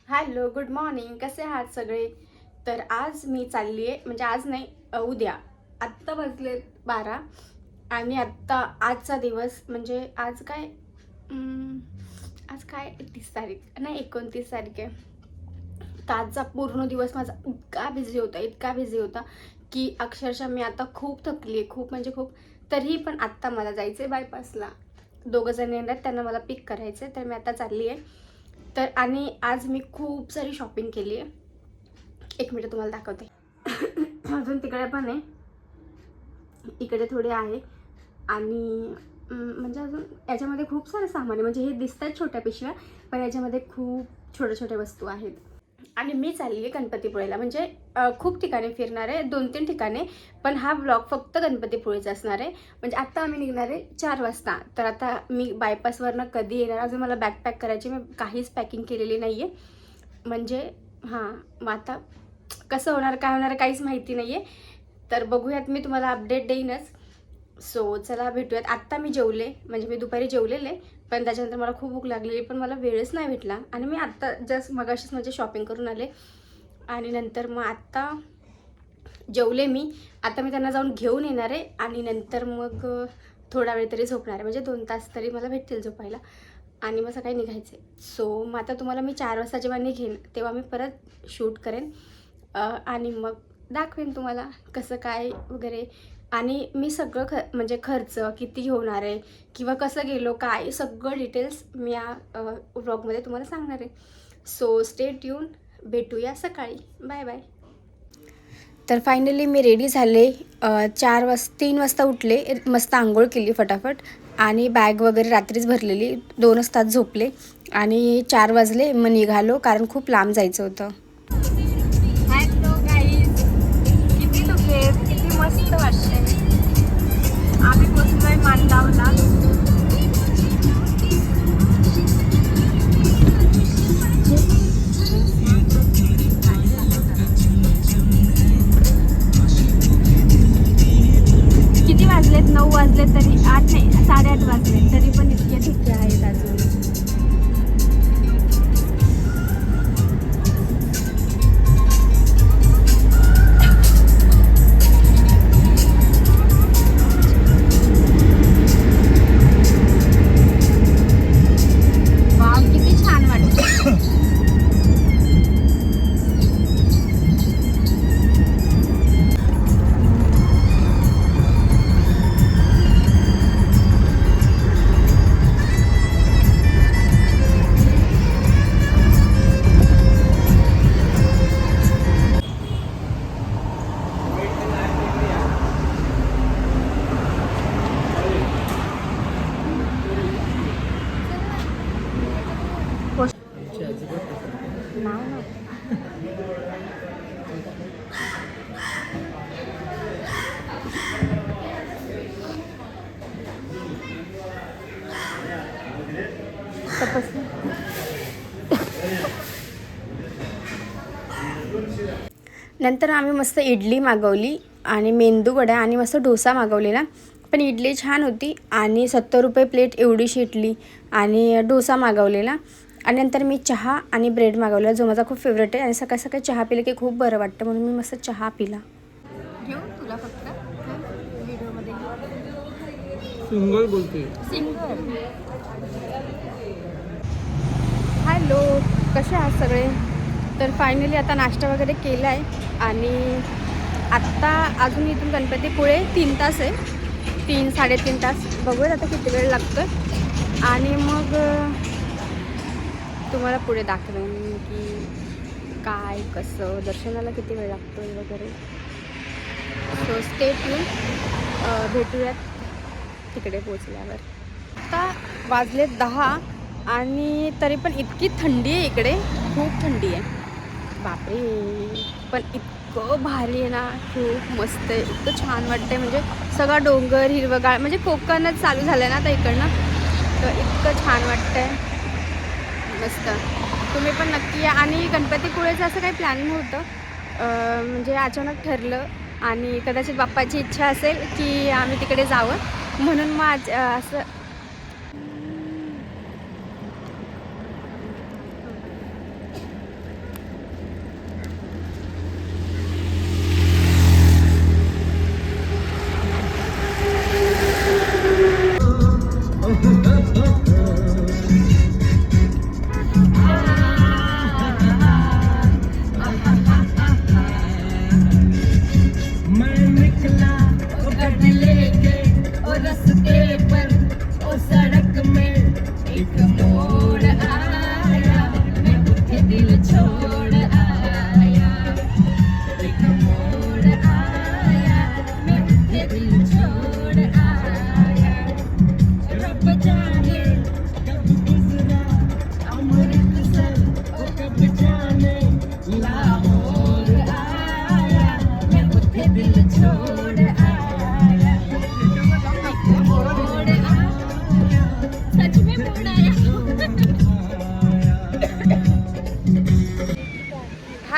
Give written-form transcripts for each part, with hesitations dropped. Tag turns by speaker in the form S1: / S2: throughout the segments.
S1: Hello, good morning. कसे आहात सगळे? तर आज मी चालली आहे, म्हणजे आज नाही, उद्या. आत्ता वाजले 12 आणि आत्ता आजचा दिवस म्हणजे अं, आज काय 30 तारीख नाही, 29 तारीख आहे. तर आजचा पूर्ण दिवस माझा इतका बिझी होता की अक्षरशः मी आता खूप थकली आहे, खूप म्हणजे खूप. तरीही पण आत्ता मला जायचं आहे बायपासला. दोघं जण येणार, त्यांना मला पिक करायचं आहे, तर मी आता चालली आहे. तर आणि आज मी खूप सारी शॉपिंग केली आहे. एक मिनिट तुम्हाला दाखवते. अजून तिकडे पण आहे, इकडे थोडे आहे आणि म्हणजे अजून याच्यामध्ये खूप सारे सामान आहे. म्हणजे हे दिसतात छोट्या पिशव्या, पण याच्यामध्ये खूप छोट्या छोट्या वस्तू आहेत. आणि मी चालली आहे गणपतीपुळेला. म्हणजे खूप ठिकाणी फिरणार आहे, 2-3 ठिकाणे. पण हा ब्लॉग फक्त गणपतीपुळेचा असणार आहे. म्हणजे आत्ता आम्ही निघणार आहे 4 वाजता. तर आता मी बायपासवरनं कधी येणार, अजून मला बॅग पॅक करायची. मी काहीच पॅकिंग केलेली नाही आहे. म्हणजे हां, मग आता कसं होणार, काय होणार, काहीच माहिती नाही आहे. तर बघूयात, मी तुम्हाला अपडेट देईनच. सो चला भेटूयात. आत्ता मी जेवले, म्हणजे मी दुपारी जेवलेले, पण त्याच्यानंतर मला खूप भूक लागलेली, पण मला वेळच नाही भेटला. आणि मी आत्ता जस्ट मगाशीच म्हणजे शॉपिंग करून आले आणि नंतर मग आत्ता जेवले मी. आता मी त्यांना जाऊन घेऊन येणार आहे आणि नंतर मग थोडा वेळ तरी झोपणार आहे. म्हणजे 2 तास तरी मला भेटतील झोपायला आणि मग सकाळी निघायचं आहे. सो मग आता तुम्हाला मी 4 वाजता जेव्हा निघेन तेव्हा मी परत शूट करेन आणि मग दाखवेन तुम्हाला कसं काय वगैरे. आणि मी सगळं म्हणजे खर्च किती होणार आहे किंवा कसं गेलो काय, सगळं डिटेल्स मी या व्लॉगमध्ये तुम्हाला सांगणार आहे. So stay tune. भेटूया सकाळी. Bye bye. तर फायनली मी रेडी झाले. 3 वाजता उठले, मस्त आंघोळ केली फटाफट आणि बॅग वगैरे रात्रीच भरलेली. 2च तास झोपले आणि 4 वाजले, मग निघालो कारण खूप लांब जायचं होतं. हॅलो गाईज, किती लोक आहेत, किती मस्त वाटते. आम्ही पोचलोय माणगावला. किती वाजलेत? 9 वाजलेत, तरी 8 नाही 8:30 वाजलेत, तरी पण इतके ठिके आहेत अजून. वाव, किती छान वाटतं. नंतर आम्ही मस्त इडली मागवली आणि मेंदू वडा आणि मस्त डोसा मागवलेला. पण इडली छान होती आणि 70 रुपये प्लेट एवढीशी इडली आणि डोसा मागवलेला. आणि नंतर मी चहा आणि ब्रेड मागवलेला, जो माझा खूप फेवरेट आहे. आणि सकाळी सकाळी चहा पिले की खूप बरं वाटतं, म्हणून मी मस्त चहा पिला. घेऊ तुला फक्त व्हिडिओमध्ये
S2: सिंगल बोलते.
S1: सिंगल. हॅलो, कसे आहात सगळे? तर फायनली आता नाश्ता वगैरे केला आहे आणि आत्ता अजून इथून गणपतीपुळे 3 तास आहे, 3-3.5 तास. बघूया आता किती वेळ लागतो. आणि मग तुम्हाला पुढे दाखवेन की काय कसं दर्शनाला किती वेळ लागतो वगैरे. So stay tune. भेटूयात तिकडे पोचल्यावर. आता वाजले 10 आणि तरी पण इतकी थंडी आहे इकडे, खूप थंडी आहे. बापरे, पण इतकं भारी आहे ना, खूप मस्त आहे, इतकं छान वाटतंय. म्हणजे सगळा डोंगर हिरवगाळ, म्हणजे कोकणच चालू झालं ना आता इकडनं, तर इतकं छान वाटतंय, मस्त. तुम्ही पण नक्की या. आणि गणपतीपुळेचं असं काही प्लॅनिंग होतं, म्हणजे अचानक ठरलं आणि कदाचित बाप्पाची इच्छा असेल की आम्ही तिकडे जावं, म्हणून मग असं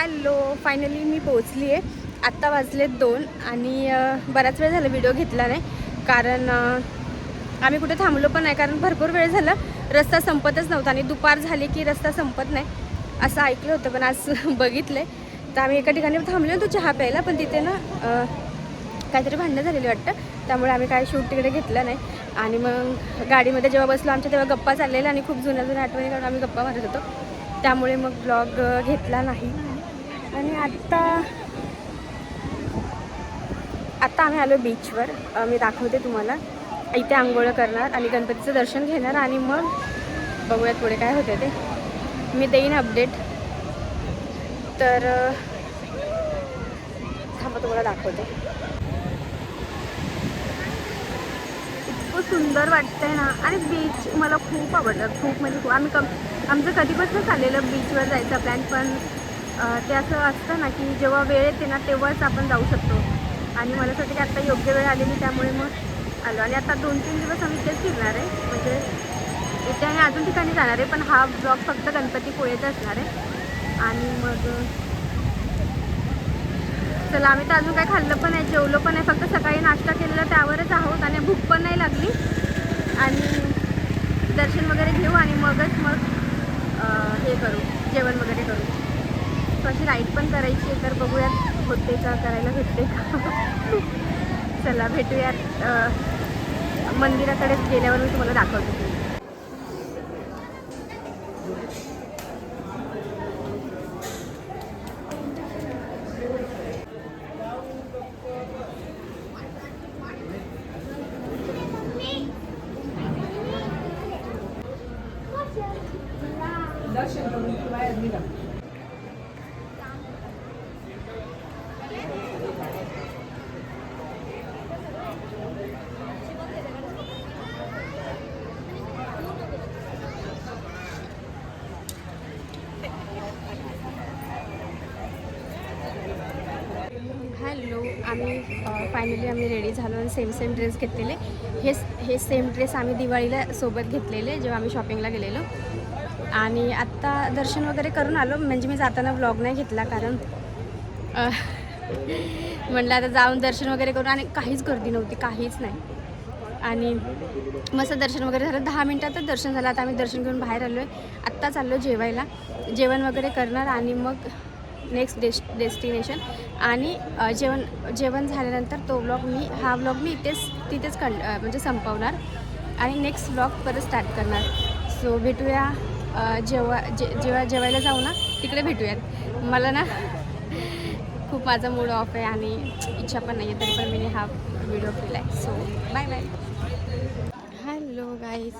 S1: हॅलो, फायनली मी पोचली आहे. आत्ता वाजलेत 2 आणि बराच वेळ झाला व्हिडिओ घेतला नाही कारण आम्ही कुठे थांबलो पण नाही कारण भरपूर वेळ झाला रस्ता संपतच नव्हता आणि दुपार झाली की रस्ता संपत नाही असं ऐकलं होतं. पण आज बघितलं तर आम्ही एका ठिकाणी थांबलो होतो चहा प्यायला, पण तिथे ना काहीतरी भांडणं झालेली वाटतं, त्यामुळे आम्ही काय शूट तिकडे घेतलं नाही. आणि मग गाडीमध्ये जेव्हा बसलो आमच्या तेव्हा गप्पा चाललेल्या आणि खूप जुन्या जुन्या आठवणी काढून आम्ही गप्पा मारत होतो, त्यामुळे मग ब्लॉग घेतला नाही. आणि आत्ता आम्ही आलो बीचवर. मी दाखवते तुम्हाला. इथे आंघोळ करणार आणि गणपतीचं दर्शन घेणार आणि मग बघूयात पुढे काय होते ते मी देईन अपडेट. तर थांबा तुम्हाला दाखवते. इतकं सुंदर वाटतंय ना आणि बीच मला खूप आवडतं, खूप म्हणजे खूप. आमचं कधीपासून चाललेलं बीचवर जायचं प्लॅन, पण ते असं असतं ना की जेव्हा वेळ येते ना तेव्हाच आपण जाऊ शकतो आणि मला असं वाटतं की आत्ता योग्य वेळ आलेली, त्यामुळे मग आलो. आणि आता 2-3 दिवस आम्ही इथेच फिरणार आहे, म्हणजे इथे आणि अजून ठिकाणी जाणार आहे, पण हा ब्लॉग फक्त गणपतीपुळेचा असणार आहे. आणि मग चला, आम्ही तर अजून काय खाल्लं पण नाही, जेवलो पण नाही, फक्त सकाळी नाश्ता केलेला त्यावरच आहोत आणि भूक पण नाही लागली. आणि दर्शन वगैरे घेऊ आणि मग हे करू, जेवण वगैरे करू. अशी राईड पण करायची आहे, तर बघूयात होते का, करायला भेटते का. चला भेटूयात मंदिराकडे गेल्यावर मी तुम्हाला दाखवते. हॅलो, फायनली आम्ही रेडी झालो आणि सेम ड्रेस घेतलेले. हे सेम ड्रेस आम्ही दिवाळीला सोबत घेतलेले जेव्हा आम्ही शॉपिंगला गेलेलो. आणि आत्ता दर्शन वगैरे करून आलो, म्हणजे मी जाताना व्लॉग नाही घेतला कारण म्हटलं आता जाऊन दर्शन वगैरे करून, आणि काहीच गर्दी नव्हती, काहीच नाही. आणि मस्त दर्शन वगैरे झालं, 10 मिनटातच दर्शन झालं. आता आम्ही दर्शन घेऊन बाहेर आलो आहे. आत्ता चाललो जेवायला, जेवण वगैरे करणार आणि मग नेक्स्ट डेस्टिनेशन. आणि जेवण झाल्यानंतर हा व्लॉग मी तिथेच म्हणजे संपवणार आणि नेक्स्ट व्लॉग परत स्टार्ट करणार. सो भेटूया जेव्हा जेवायला जाऊ ना तिकडे भेटूयात. मला ना खूप माझा मूड ऑफ आहे आणि इच्छा पण नाही आहे, तरी पण मी हा व्हिडिओ केला आहे. So bye bye. Hello guys,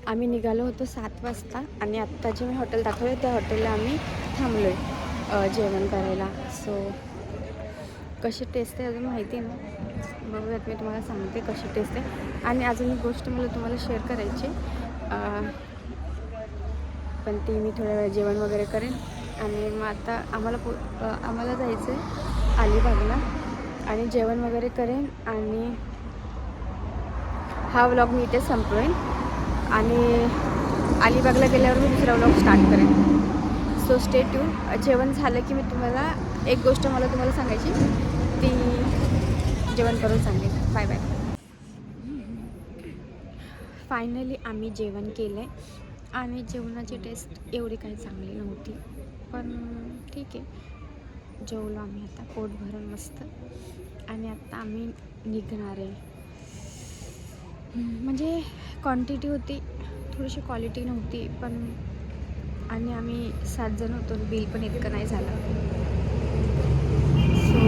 S1: आम्ही निघालो होतो 7 वाजता आणि आत्ता जे मी हॉटेल दाखवलं त्या हॉटेलला आम्ही थांबलो आहे जेवण करायला. सो कशी टेस्ट आहे अजून माहिती ना, बघूयात, मी तुम्हाला सांगते कशी टेस्ट आहे. आणि अजून एक गोष्ट मला तुम्हाला शेअर करायची, पण ती मी थोड्या वेळ जेवण वगैरे करेन. आणि मग आता आम्हाला जायचं आहे अलिबागला आणि जेवण वगैरे करेन आणि हा व्लॉग मी इथे संपवेन आणि अलिबागला गेल्यावर मी दुसरा व्लॉग स्टार्ट करेन. So stay tune. जेवण झालं की मी तुम्हाला एक गोष्ट तुम्हाला सांगायची, ती जेवण करून सांगेन. Bye bye. फायनली आम्ही जेवण केलं आहे आणि जेवणाची टेस्ट एवढी काही चांगली नव्हती, पण ठीक आहे, जेवलो आम्ही आता पोट भरून मस्त. आणि आता आम्ही निघणार आहे. म्हणजे क्वांटिटी होती, थोडीशी क्वालिटी नव्हती, पण आणि आम्ही 7 जण होतो, बिल पण इतकं नाही झालं. सो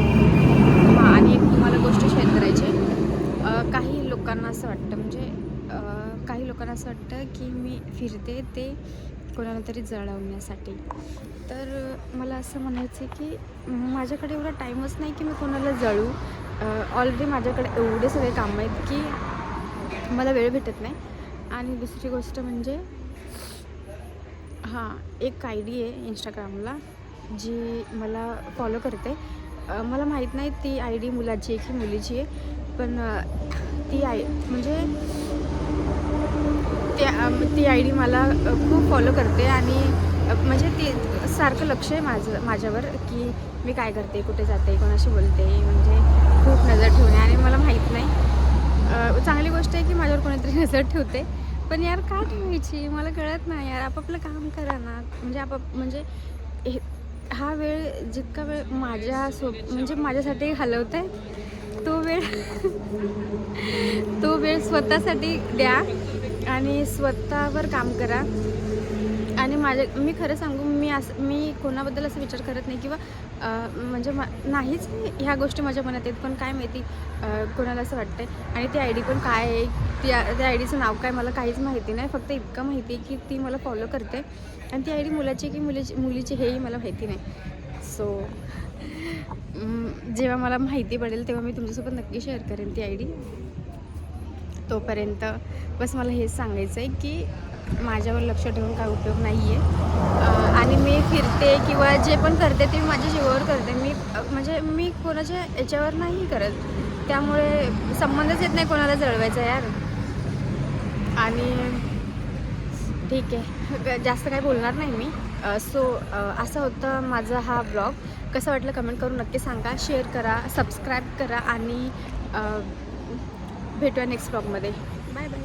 S1: हां, आणि एक तुम्हाला गोष्ट शेअर करायची. काही लोकांना असं वाटतं, म्हणजे काही लोकांना असं वाटतं की मी फिरते ते कोणाला तरी जळवण्यासाठी. तर मला असं म्हणायचं आहे की माझ्याकडे एवढा टाईमच नाही की मी कोणाला जळू. ऑलरेडी माझ्याकडे एवढे सगळे कामं आहेत की मला वेळ भेटत नाही. आणि दुसरी गोष्ट म्हणजे हां, एक आयडी आहे इंस्टाग्रामला जी मला फॉलो करते. मला माहीत नाही ती आयडी मुलाची आहे की मुलीची आहे, पण म्हणजे ती आयडी मला खूप फॉलो करते आणि म्हणजे ती सारखं लक्ष आहे माझ्यावर की मी काय करते, कुठे जाते, कोणाशी बोलते, म्हणजे खूप नजर ठेवणे. आणि मला माहीत नाही, चांगली गोष्ट आहे की माझ्यावर कोणीतरी नजर ठेवते, पण यार का ठेवायची मला कळत नाही यार. आपापलं काम करा ना. म्हणजे हा वेळ जितका वेळ म्हणजे माझ्यासाठी घालवत आहे तो वेळ स्वतःसाठी द्या आणि स्वतःवर काम करा. आणि मी खरं सांगू, मी कोणाबद्दल असं विचार करत नाही किंवा म्हणजे नाहीच ह्या गोष्टी माझ्या मनात आहेत. पण काय माहिती कोणाला असं वाटतं आहे. आणि ती आय डी पण काय आहे, त्या आय डीचं नाव काय मला काहीच माहिती नाही. फक्त इतकं माहिती आहे की ती मला फॉलो करते आणि ती आय डी मुलाची की मुलीची हेही मला माहिती नाही. सो जेव्हा मला माहिती पडेल तेव्हा मी तुमच्यासोबत नक्की शेअर करेन ती आय डी. तोपर्यंत बस मला हेच सांगायचं आहे की माझ्यावर लक्ष ठेवून काय उपयोग नाही आहे. आणि मी फिरते किंवा जे पण करते ते मी माझ्या जीवावर करते. म्हणजे मी कोणाच्या याच्यावर नाही करत, त्यामुळे संबंधच येत नाही कोणाला जळवायचा यार. आणि ठीक आहे, जास्त काही बोलणार नाही मी. सो असा होता माझा हा ब्लॉग. कसं वाटलं कमेंट करून नक्की सांगा, शेअर करा, सबस्क्राईब करा आणि भेटूया नेक्स्ट ब्लॉगमध्ये. Bye bye.